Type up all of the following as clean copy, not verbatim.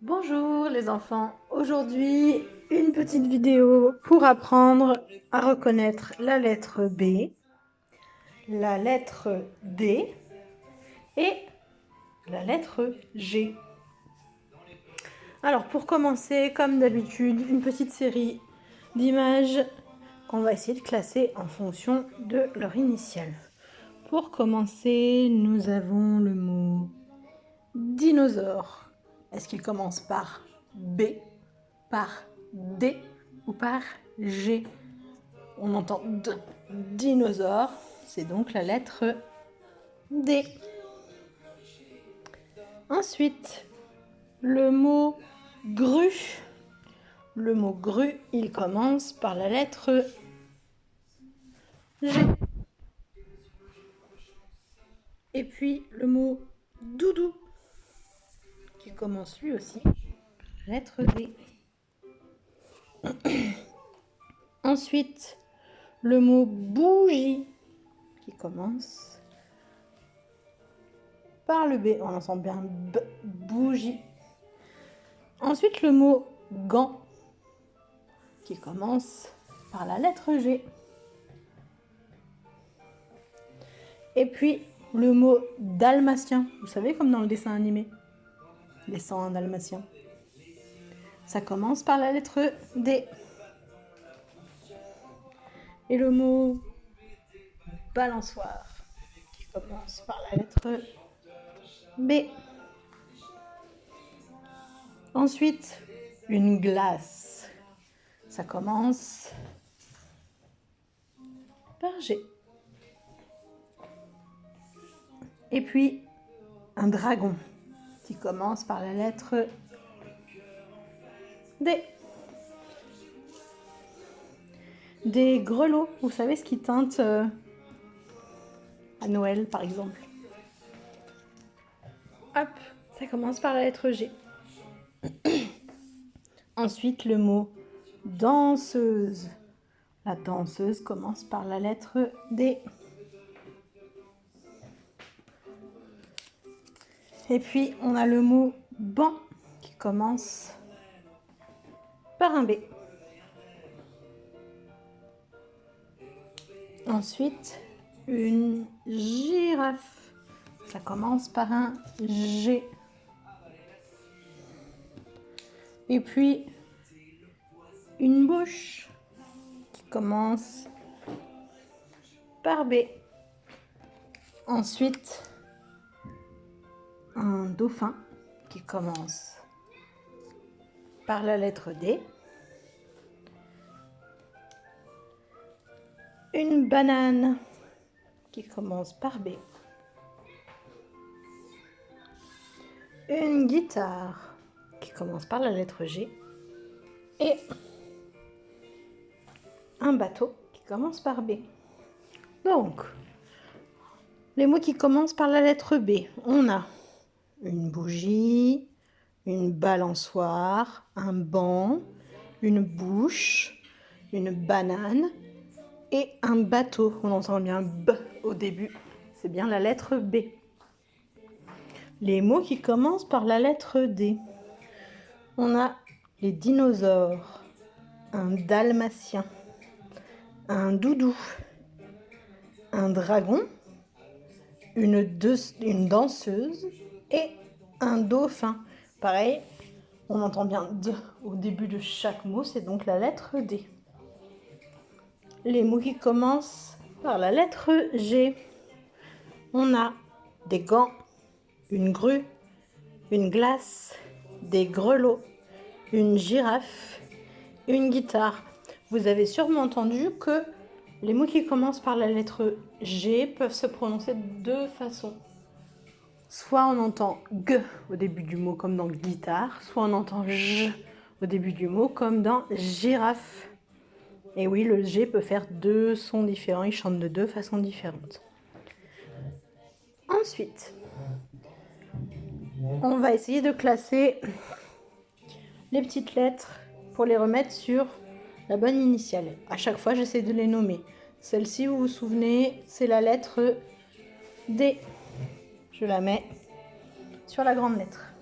Bonjour les enfants, aujourd'hui une petite vidéo pour apprendre à reconnaître la lettre B, la lettre D et la lettre G. Alors pour commencer, comme d'habitude, une petite série d'images qu'on va essayer de classer en fonction de leur initiale. Pour commencer, nous avons le mot dinosaure. Est-ce qu'il commence par B, par D ou par G? On entend D. Dinosaure, c'est donc la lettre D. Ensuite, le mot grue. Le mot grue, il commence par la lettre G. Et puis le mot doudou, qui commence lui aussi par la lettre D. Ensuite, le mot bougie, qui commence par le B. On entend bien B, bougie. Ensuite, le mot gant, qui commence par la lettre G. Et puis, le mot dalmatien. Vous savez, comme dans le dessin animé, les 101 dalmatiens. Ça commence par la lettre D. Et le mot balançoire, qui commence par la lettre B. Ensuite, une glace. Ça commence par G. Et puis, un dragon, qui commence par la lettre D. Des grelots, vous savez ce qui teinte à Noël, par exemple. Hop, ça commence par la lettre G. Ensuite, le mot danseuse. La danseuse commence par la lettre D. Et puis, on a le mot banc qui commence par un B. Ensuite, une girafe. Ça commence par un G. Et puis, une bouche qui commence par B. Ensuite, un dauphin qui commence par la lettre D. Une banane qui commence par B. Une guitare qui commence par la lettre G. Et un bateau qui commence par B. Donc, les mots qui commencent par la lettre B, on a une bougie, une balançoire, un banc, une bouche, une banane et un bateau. On entend bien B au début, c'est bien la lettre B. Les mots qui commencent par la lettre D, on a les dinosaures, un dalmatien, un doudou, un dragon, une danseuse et un dauphin. Pareil, on entend bien D au début de chaque mot, c'est donc la lettre D. Les mots qui commencent par la lettre G, on a des gants, une grue, une glace, des grelots, une girafe, une guitare. Vous avez sûrement entendu que les mots qui commencent par la lettre G peuvent se prononcer de deux façons. Soit on entend G au début du mot comme dans guitare, soit on entend J au début du mot comme dans girafe. Et oui, le G peut faire deux sons différents, il chante de deux façons différentes. Ensuite, on va essayer de classer les petites lettres pour les remettre sur la bonne initiale. À chaque fois, j'essaie de les nommer. Celle-ci, vous vous souvenez, c'est la lettre D. Je la mets sur la grande lettre.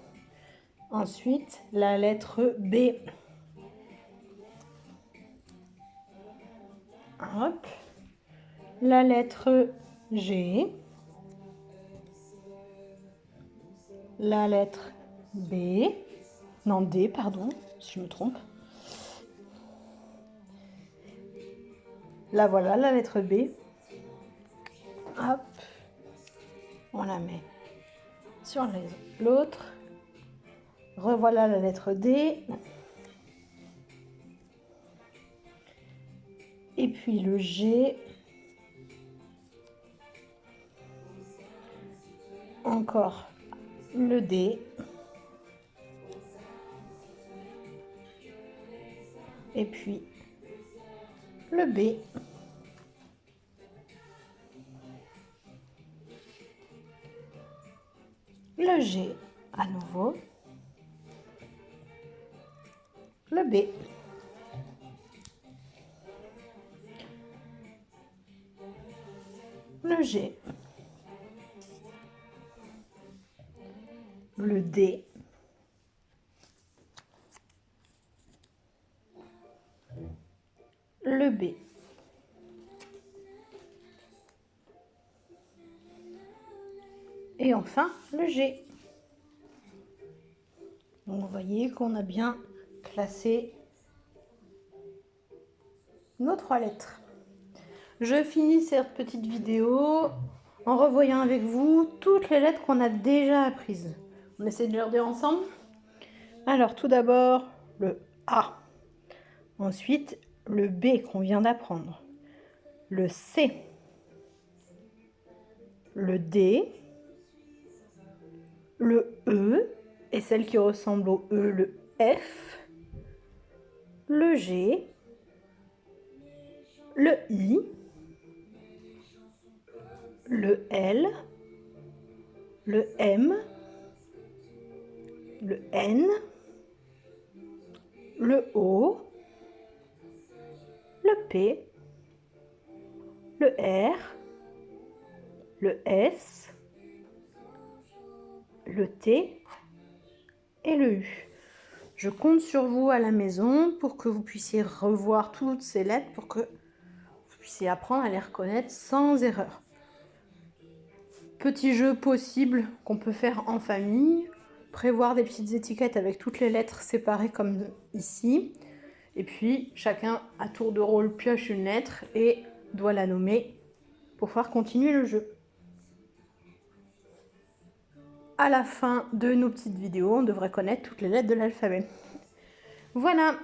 Ensuite, la lettre B. Hop. La lettre G. La lettre B. Non, D, pardon, si je me trompe. Là, voilà, la lettre B. Hop. On la met sur l'autre. Revoilà la lettre D. Et puis le G. Encore le D. Et puis le B. Le G à nouveau. Le B. Le G. Le D. Le B. Et enfin, le G. Donc, vous voyez qu'on a bien classé nos 3 lettres. Je finis cette petite vidéo en revoyant avec vous toutes les lettres qu'on a déjà apprises. On essaie de les redire ensemble. Alors, tout d'abord, le A. Ensuite, le B qu'on vient d'apprendre. Le C. Le D. Le E. Et celle qui ressemble au E, le F. Le G. Le I. Le L. Le M. Le N. Le O. Le P. Le R. Le S. Le T et le U. Je compte sur vous à la maison pour que vous puissiez revoir toutes ces lettres, pour que vous puissiez apprendre à les reconnaître sans erreur. Petit jeu possible qu'on peut faire en famille, prévoir des petites étiquettes avec toutes les lettres séparées comme ici. Et puis chacun à tour de rôle pioche une lettre et doit la nommer pour pouvoir continuer le jeu. À la fin de nos petites vidéos, on devrait connaître toutes les lettres de l'alphabet. Voilà,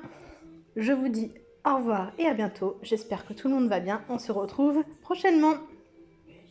je vous dis au revoir et à bientôt. J'espère que tout le monde va bien. On se retrouve prochainement.